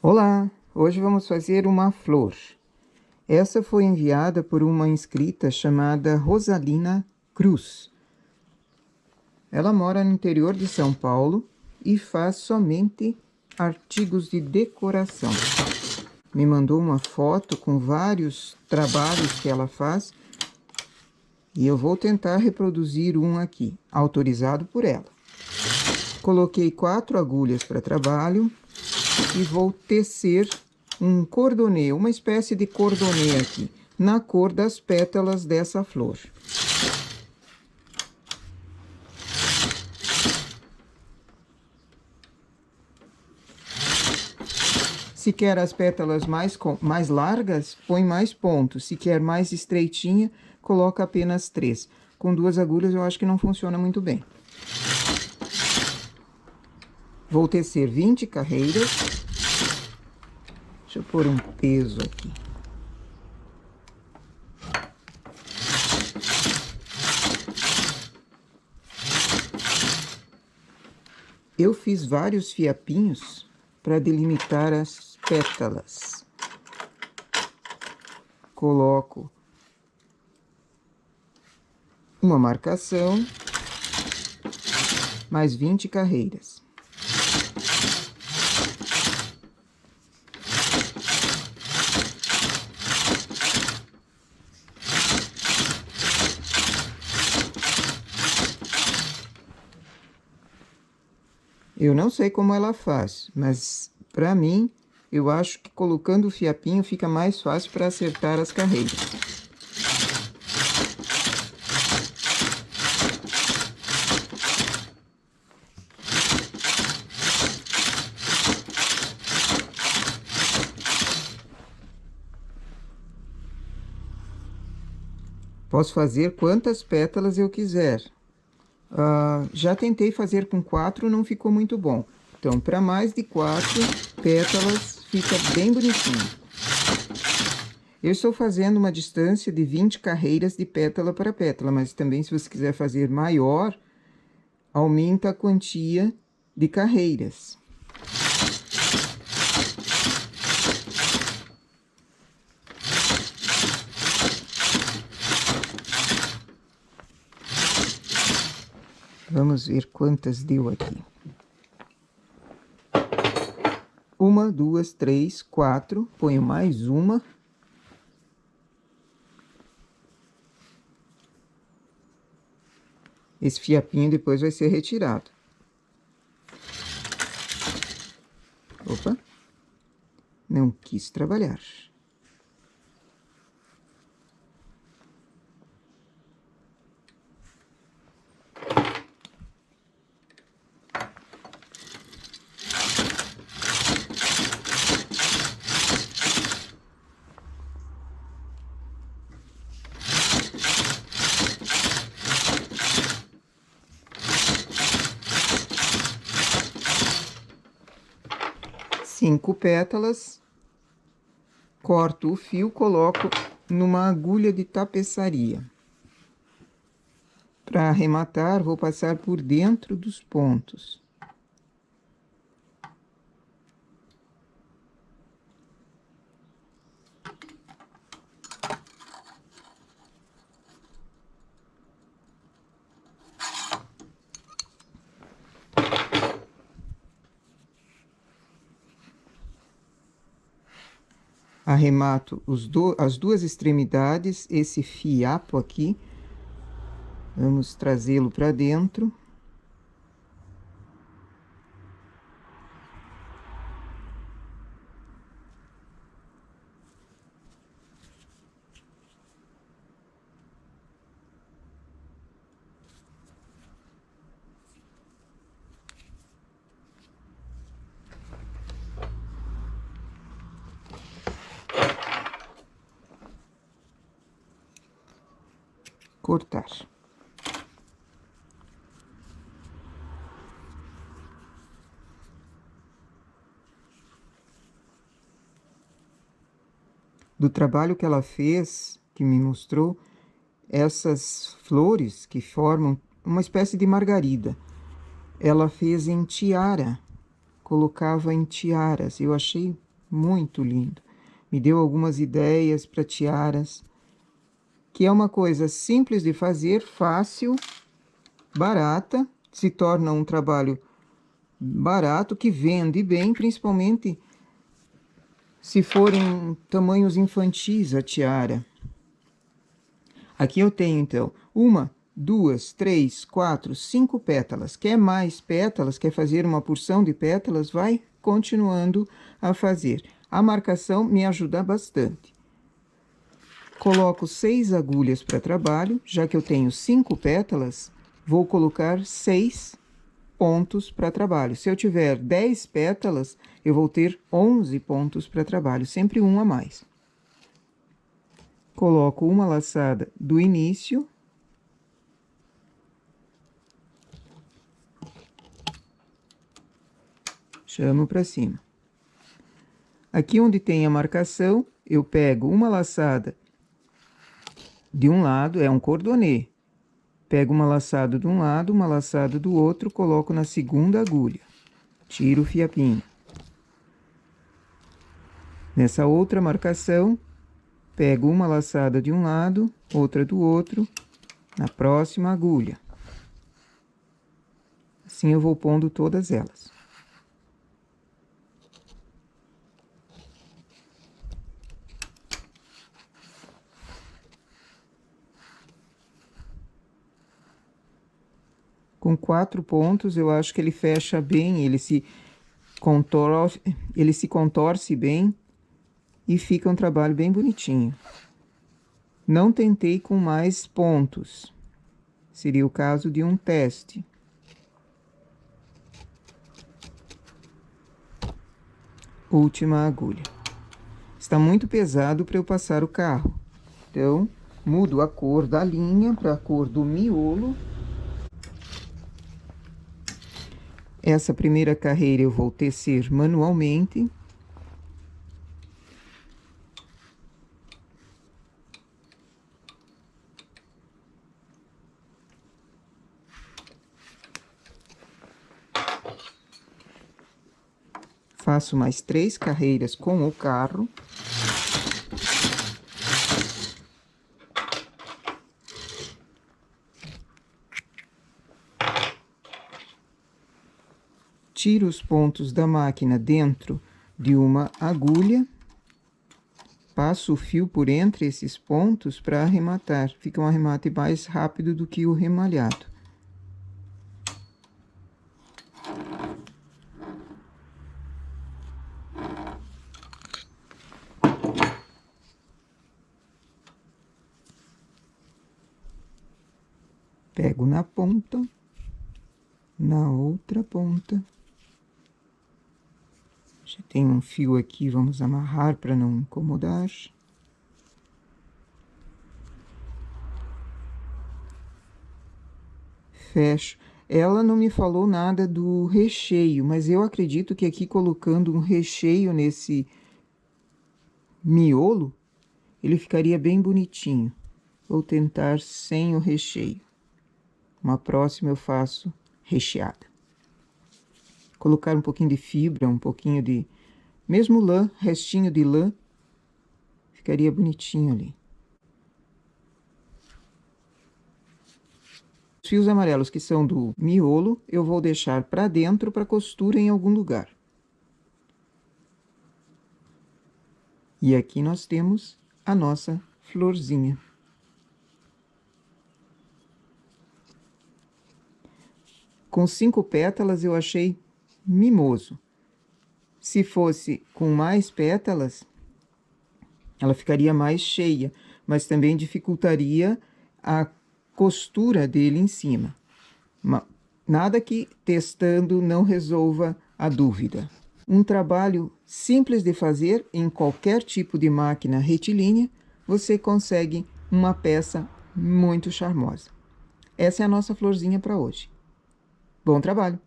Olá, hoje vamos fazer uma flor. Essa foi enviada por uma inscrita chamada Rosalina Cruz. Ela mora no interior de São Paulo e faz somente artigos de decoração. Me mandou uma foto com vários trabalhos que ela faz e eu vou tentar reproduzir um aqui, autorizado por ela. Coloquei 4 agulhas para trabalho e vou tecer um cordonê, uma espécie de cordonê aqui, na cor das pétalas dessa flor. Se quer as pétalas mais largas, põe mais pontos. Se quer mais estreitinha, coloca apenas 3. Com 2 agulhas eu acho que não funciona muito bem. Vou tecer 20 carreiras. Deixa eu pôr um peso aqui. Eu fiz vários fiapinhos para delimitar as pétalas. Coloco uma marcação, mais 20 carreiras. Eu não sei como ela faz, mas para mim, eu acho que colocando o fiapinho fica mais fácil para acertar as carreiras. Posso fazer quantas pétalas eu quiser. Já tentei fazer com 4, não ficou muito bom. Então, para mais de 4 pétalas, fica bem bonitinho. Eu estou fazendo uma distância de 20 carreiras de pétala para pétala, mas também, se você quiser fazer maior, aumenta a quantia de carreiras. Vamos ver quantas deu aqui. 1, 2, 3, 4. Ponho mais uma. Esse fiapinho depois vai ser retirado. Opa! Não quis trabalhar. Cinco pétalas, corto o fio, coloco numa agulha de tapeçaria. Para arrematar, vou passar por dentro dos pontos. Arremato as duas extremidades, esse fiapo aqui. Vamos trazê-lo para dentro. Cortar. Do trabalho que ela fez, que me mostrou, essas flores que formam uma espécie de margarida, ela fez em tiara, colocava em tiaras. Eu achei muito lindo. Me deu algumas ideias para tiaras, que é uma coisa simples de fazer, fácil, barata, se torna um trabalho barato, que vende bem, principalmente se forem tamanhos infantis a tiara. Aqui eu tenho, então, 1, 2, 3, 4, 5 pétalas. Quer mais pétalas, quer fazer uma porção de pétalas, vai continuando a fazer. A marcação me ajuda bastante. Coloco 6 agulhas para trabalho, já que eu tenho 5 pétalas, vou colocar 6 pontos para trabalho. Se eu tiver 10 pétalas, eu vou ter 11 pontos para trabalho, sempre um a mais. Coloco uma laçada do início. Chamo para cima. Aqui onde tem a marcação, eu pego uma laçada de um lado, é um cordonê. Pego uma laçada de um lado, uma laçada do outro, coloco na segunda agulha. Tiro o fiapinho. Nessa outra marcação, pego uma laçada de um lado, outra do outro, na próxima agulha. Assim eu vou pondo todas elas. Com 4 pontos, eu acho que ele fecha bem, ele se contorce bem e fica um trabalho bem bonitinho. Não tentei com mais pontos. Seria o caso de um teste. Última agulha. Está muito pesado para eu passar o carro. Então, mudo a cor da linha para a cor do miolo. Essa primeira carreira eu vou tecer manualmente. Faço mais 3 carreiras com o carro. Tiro os pontos da máquina dentro de uma agulha. Passo o fio por entre esses pontos para arrematar. Fica um arremate mais rápido do que o remalhado. Pego na ponta, na outra ponta. Já tem um fio aqui, vamos amarrar para não incomodar. Fecho. Ela não me falou nada do recheio, mas eu acredito que aqui colocando um recheio nesse miolo, ele ficaria bem bonitinho. Vou tentar sem o recheio. Uma próxima eu faço recheada. Colocar um pouquinho de fibra, um pouquinho de... mesmo lã, restinho de lã, ficaria bonitinho ali. Os fios amarelos que são do miolo, eu vou deixar para dentro para costura em algum lugar. E aqui nós temos a nossa florzinha. Com 5 pétalas eu achei mimoso. Se fosse com mais pétalas, ela ficaria mais cheia, mas também dificultaria a costura dele em cima. Nada que testando não resolva a dúvida. Um trabalho simples de fazer em qualquer tipo de máquina retilínea, você consegue uma peça muito charmosa. Essa é a nossa florzinha para hoje. Bom trabalho!